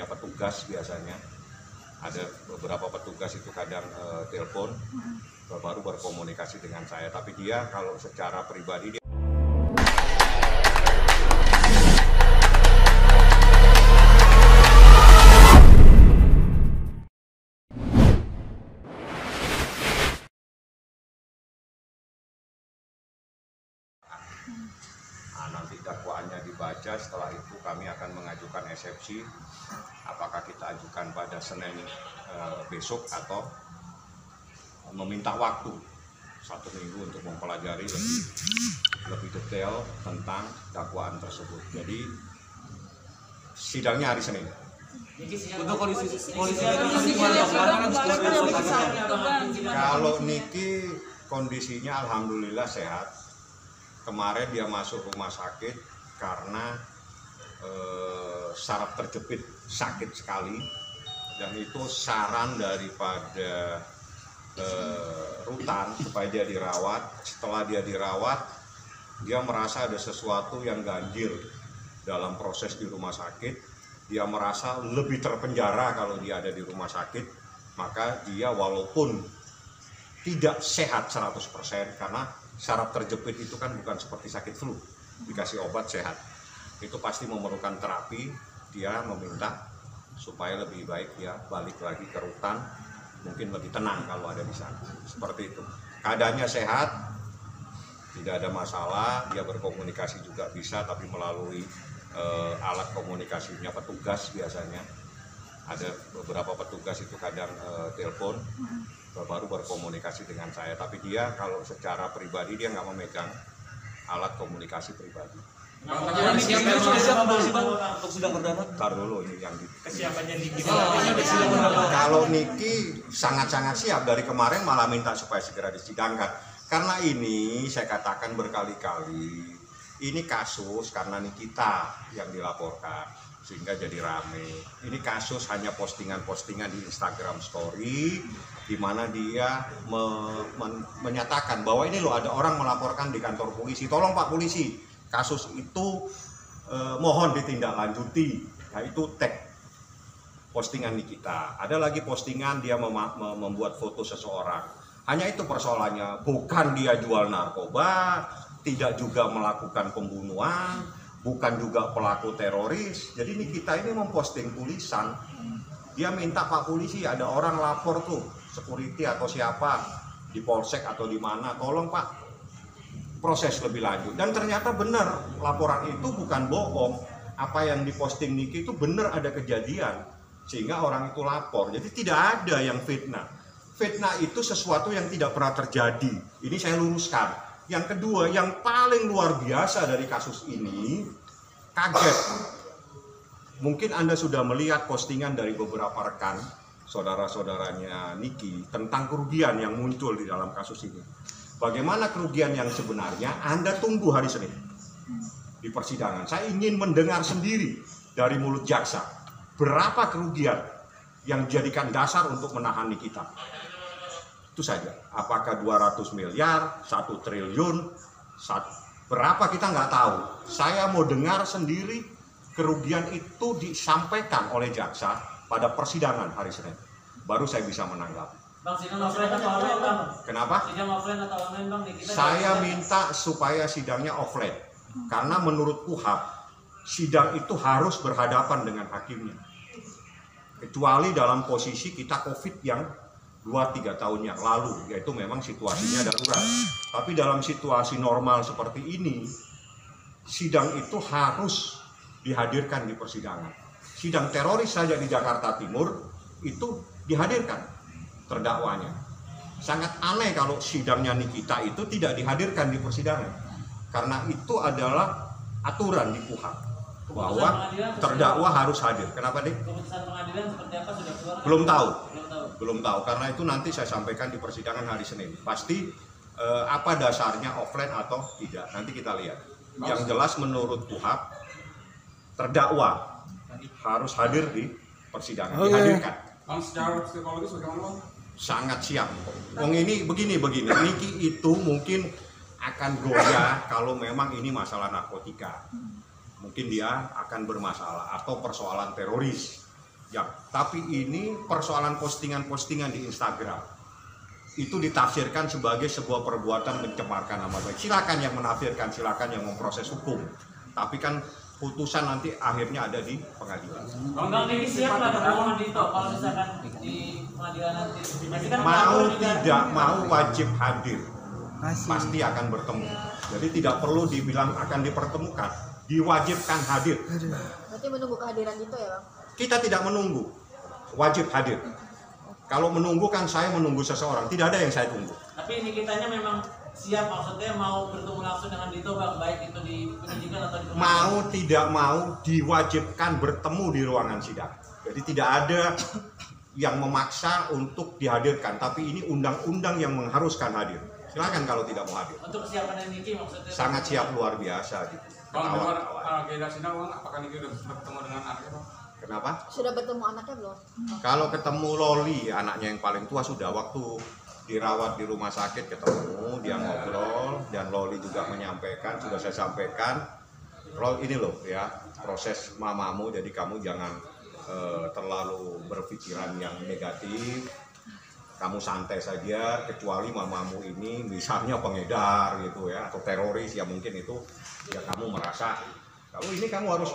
punya petugas biasanya. Ada beberapa petugas itu kadang telepon, baru berkomunikasi dengan saya. Tapi dia kalau secara pribadi dia nanti dakwaannya dibaca, setelah itu kami akan mengajukan eksepsi. Apakah kita ajukan pada Senin besok atau meminta waktu 1 minggu untuk mempelajari lebih detail tentang dakwaan tersebut. Jadi sidangnya hari Senin. Untuk kondisi Kalau Niki kondisinya alhamdulillah sehat. Kemarin dia masuk rumah sakit karena saraf terjepit, sakit sekali, dan itu saran daripada rutan supaya dia dirawat. Setelah dia dirawat, dia merasa ada sesuatu yang ganjil dalam proses di rumah sakit. Dia merasa lebih terpenjara kalau dia ada di rumah sakit. Maka dia walaupun tidak sehat 100%, karena saraf terjepit itu kan bukan seperti sakit flu, dikasih obat sehat. Itu pasti memerlukan terapi. Dia meminta supaya lebih baik dia balik lagi ke rutan, mungkin lebih tenang kalau ada di sana. Seperti itu. Keadaannya sehat, tidak ada masalah. Dia berkomunikasi juga bisa, tapi melalui alat komunikasinya petugas biasanya. Ada beberapa petugas itu kadang telepon, baru berkomunikasi dengan saya. Tapi dia kalau secara pribadi dia nggak memegang alat komunikasi pribadi. Ntar dulu ini yang kesiapannya Niki. Kalau Niki sangat-sangat siap, dari kemarin malah minta supaya segera disidangkan. Karena ini saya katakan berkali-kali, ini kasus karena Nikita yang dilaporkan sehingga jadi rame. Ini kasus hanya postingan-postingan di Instagram Story, di mana dia menyatakan bahwa ini loh ada orang melaporkan di kantor polisi, tolong Pak Polisi, kasus itu mohon ditindaklanjuti. Nah itu tag postingan Nikita. Ada lagi postingan dia membuat foto seseorang. Hanya itu persoalannya, bukan dia jual narkoba, tidak juga melakukan pembunuhan, bukan juga pelaku teroris. Jadi Nikita ini memposting tulisan. Dia minta Pak Polisi, ada orang lapor tuh, security atau siapa di polsek atau di mana, tolong Pak proses lebih lanjut. Dan ternyata benar, laporan itu bukan bohong. Apa yang diposting Niki itu benar, ada kejadian sehingga orang itu lapor. Jadi tidak ada yang fitnah. Fitnah itu sesuatu yang tidak pernah terjadi. Ini saya luruskan. Yang kedua, yang paling luar biasa dari kasus ini, kaget. Mungkin Anda sudah melihat postingan dari beberapa rekan, saudara-saudaranya Niki, tentang kerugian yang muncul di dalam kasus ini. Bagaimana kerugian yang sebenarnya, Anda tunggu hari Senin di persidangan. Saya ingin mendengar sendiri dari mulut jaksa, berapa kerugian yang dijadikan dasar untuk menahan Nikita. Itu saja. Apakah 200 miliar, 1 triliun, berapa kita nggak tahu. Saya mau dengar sendiri kerugian itu disampaikan oleh jaksa pada persidangan hari Senin. Baru saya bisa menanggapi. Bang, sidang offline atau online, Bang? Kenapa? Sidang offline atau online, Bang? Saya minta supaya sidangnya offline. Karena menurut KUHP, sidang itu harus berhadapan dengan hakimnya. Kecuali dalam posisi kita COVID yang 2-3 tahun yang lalu, yaitu memang situasinya darurat. Tapi dalam situasi normal seperti ini, sidang itu harus dihadirkan di persidangan. Sidang teroris saja di Jakarta Timur itu dihadirkan terdakwanya. Sangat aneh kalau sidangnya Nikita itu tidak dihadirkan di persidangan. Karena itu adalah aturan di KUHP bahwa terdakwa harus hadir. Kenapa, Dik? Keputusan pengadilan seperti apa sudah keluar? Belum tahu, karena itu nanti saya sampaikan di persidangan hari Senin. Pasti apa dasarnya offline atau tidak, nanti kita lihat. Yang jelas menurut KUHP, terdakwa harus hadir di persidangan, dihadirkan. Secara psikologis bagaimana? Sangat siap. Ini begini, Niki itu mungkin akan goyah kalau memang ini masalah narkotika. Mungkin dia akan bermasalah atau persoalan teroris. Ya, tapi ini persoalan postingan-postingan di Instagram itu ditafsirkan sebagai sebuah perbuatan mencemarkan nama baik. Silakan yang menafsirkan, silakan yang memproses hukum. Tapi kan putusan nanti akhirnya ada di pengadilan. Bang Niki siap lah ketemu Dito kalau misalkan di pengadilan nanti. Pasti kan Mau pelapor juga. tidak mau wajib hadir, pasti akan bertemu. Jadi tidak perlu dibilang akan dipertemukan, diwajibkan hadir. Berarti menunggu kehadiran itu ya Bang? Kita tidak menunggu, wajib hadir. Kalau menunggu kan saya menunggu seseorang, tidak ada yang saya tunggu. Tapi ini kitanya memang siap, maksudnya mau bertemu langsung dengan Dito Bang, baik itu di penyidikan atau di pengadilan. Mau tidak mau diwajibkan bertemu di ruangan sidang. Jadi tidak ada yang memaksa untuk dihadirkan, tapi ini undang-undang yang mengharuskan hadir. Silakan kalau tidak mau hadir. Untuk kesiapan Niki maksudnya. Sangat siap, luar biasa gitu. Bang, dengar Awal-awal. agenda sidang Bang, apakah Niki sudah bertemu dengan anaknya Bang? Kenapa? Sudah bertemu anaknya belum? Kalau ketemu Loli, anaknya yang paling tua sudah waktu dirawat di rumah sakit ketemu, dia ngobrol dan Loli juga menyampaikan, sudah saya sampaikan, Lol ini loh ya proses mamamu, jadi kamu jangan terlalu berpikiran yang negatif, kamu santai saja, kecuali mamamu ini misalnya pengedar gitu ya atau teroris ya mungkin itu ya kamu merasa kalau ini kamu harus